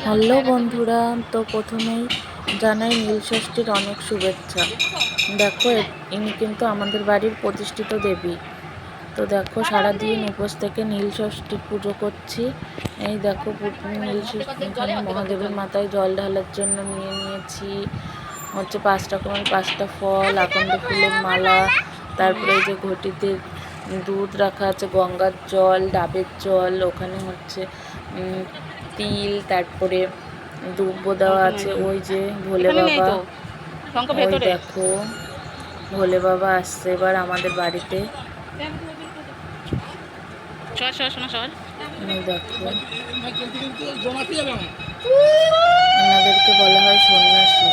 Hello বন্ধুরা, তো প্রথমেই জানাই নীলষষ্ঠীর অনেক শুভেচ্ছা। দেখো, ইনি কিন্তু আমাদের বাড়ির প্রতিষ্ঠিত দেবী। তো দেখো, সারাদিন উপোস থেকে নীলষষ্ঠীর পুজো করছি। এই দেখো, নীলষষ্ঠী এখানে মহাদেবের মাথায় জল ঢালার জন্য নিয়েছি হচ্ছে 5 রকমের 5টা ফল, আকন্দ ফুলের মালা, তারপরে এই যে ঘটিতে দুধ রাখা আছে, গঙ্গার জল, ডাবের জল, ওখানে হচ্ছে তিল, তারপরে দুব্বো দেওয়া আছে। ওই যে ভোলে বাবা, ওই দেখো ভোলে বাবা আসছে এবার আমাদের বাড়িতে। দেখো, এনাদেরকে বলা হয় সন্ন্যাসী,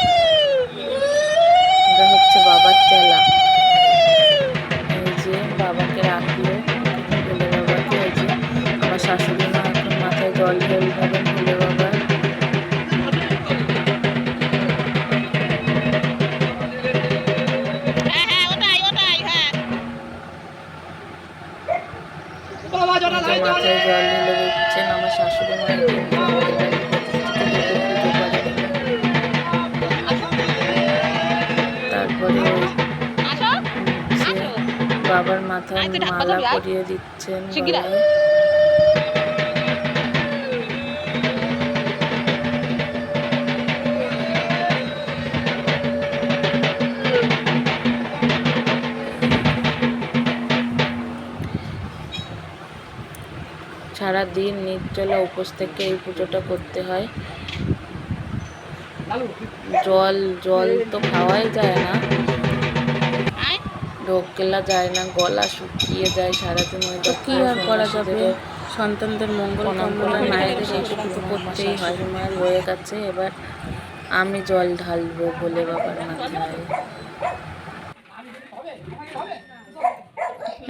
এরা হচ্ছে বাবার চেলা। এই যে বাবাকে রাখলো, ভোলে বাবাকে। এই যে আমার শাশুড়ি মা এখন মাথায় জল ঢালবেন ভোলে বাবা। মাথায় জল ঢেলে দিচ্ছেন আমার শাশুড়ি মা। তারপরে বাবার মাথায় মালা পরিয়ে দিচ্ছেন গলায়। সারাদিন নির্জলা উপোস থেকে এই পুজোটা করতে হয়। জল তো খাওয়াই যায় না, ঢোক গেলা যায় না, গলা শুকিয়ে যায় সারাদিন। ওই কি আর করা যাবে, সন্তানদের মঙ্গল কামনা মায়েদের এইটুকু করতেই হয়। মায়ের হয়ে গেছে, এবার আমি জল ঢালবো ভোলে বাবার মাথায়।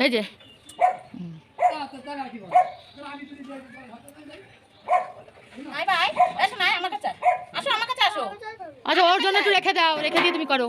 এই যে আচ্ছা, ওর জন্য একটু রেখে দাও, রেখে দিয়ে তুমি করো।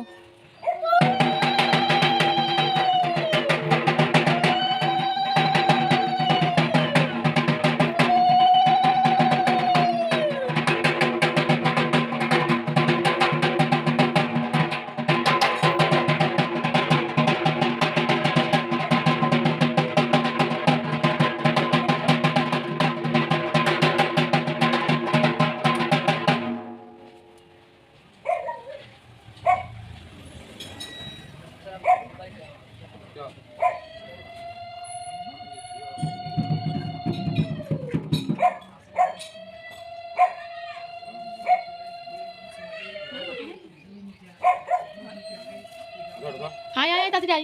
আয় আয় তাতে যাই,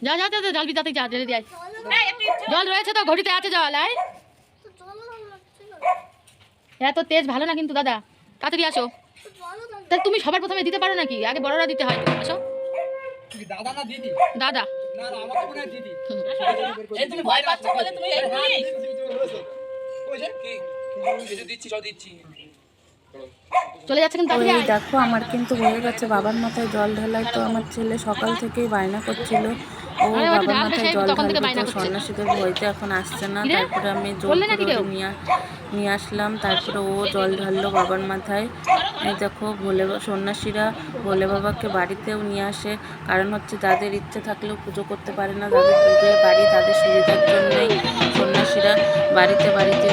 যা যা যা জল বিদাতে যা, জলে যাই, জল রয়েছে তো, ঘটিতে আছে জল। আয়, এত তেজ ভালো না কিন্তু দাদা, তাড়াতাড়ি আসো। তাহলে তুমি সবার প্রথমে দিতে পারো নাকি? আগে বড়রা দিতে হয়। আসো দাদা না দিদি, দাদা না না, আমাকে মনে হয় দিদি। এই তুমি ভয় পাচ্ছ বলে তুমি এই ওই যে কি দিচ্ছি, সব দিচ্ছি, চলে যাচ্ছে। কিন্তু দেখো, আমার কিন্তু হয়ে গেছে বাবার মাথায় জল ঢালাই। তো আমার ছেলে সকাল থেকেই বায়না করছিল ও বাবার মাথায় জল ঢালবে, তো সন্ন্যাসীদের ভয়তে এখন আসছে না। তারপরে আমি জল নিয়ে আসলাম, তারপরে ও জল ঢাললো বাবার মাথায়। এই দেখো, সন্ন্যাসীরা ভোলে বাবাকে বাড়িতেও নিয়ে আসে, কারণ হচ্ছে যাদের ইচ্ছে থাকলেও পুজো করতে পারে না, যাদের পুজোর বাড়ি, তাদের সুবিধার জন্যই সন্ন্যাসীরা বাড়িতে বাড়িতে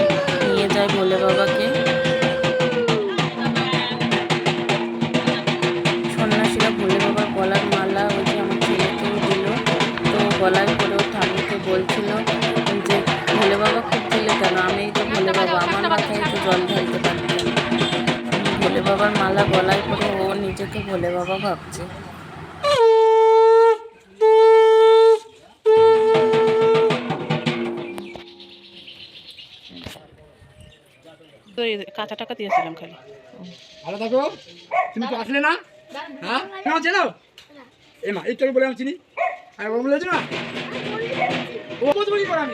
নিয়ে যায় ভোলে বাবাকে। ভোলে বাবার গলার মালা ওই যে আমার ছেলেকেও দিল, তো গলায় করেও ঠাকুরকে বলছিল যে ভোলে বাবা খুব দিলে কেন, আমি তো ভোলে বাবা, আমার মাথায় তো জল ঢালতে পারতেন। ভোলে বাবার মালা গলায় করে ও নিজেকে ভোলে বাবা ভাবছে। তো কাঁচা টাকা দিয়েছিলাম খালি। ভালো থাকো, তুমি তো আসলে না। হ্যাঁ, কেন চেনো? এ মা, এই তোকে বলে আমি চিনি, আর ও বলেছো না, ও বুঝবো কি করে আমি?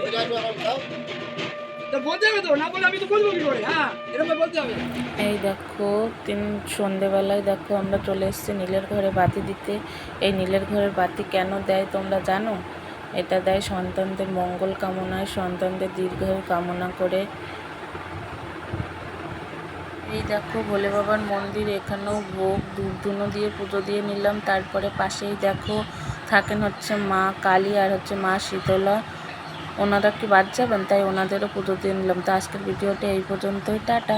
তো বলতে হবে তো, না বলে আমি তো বুঝবো কি করে? হ্যাঁ, এরকম বলতে হবে। এই দেখো, সন্ধেবেলায় দেখো আমরা চলে এসেছি নীলের ঘরে বাতি দিতে। এই নীলের ঘরের বাতি কেন দেয় তোমরা জানো? এটা দেয় সন্তানদের মঙ্গল কামনায়, সন্তানদের দীর্ঘায়ু কামনা করে। এই দেখো ভোলে বাবার মন্দির, এখানেও ভোগ ধূপ ধুনো দিয়ে পুজো দিয়ে নিলাম। তারপরে পাশেই দেখো থাকেন হচ্ছে মা কালী আর হচ্ছে মা শীতলা, ওনারা কি বাদ যাবেন, তাই ওনাদেরও পুজো দিয়ে নিলাম। তো আজকের ভিডিওটা এই পর্যন্তই, টাটা।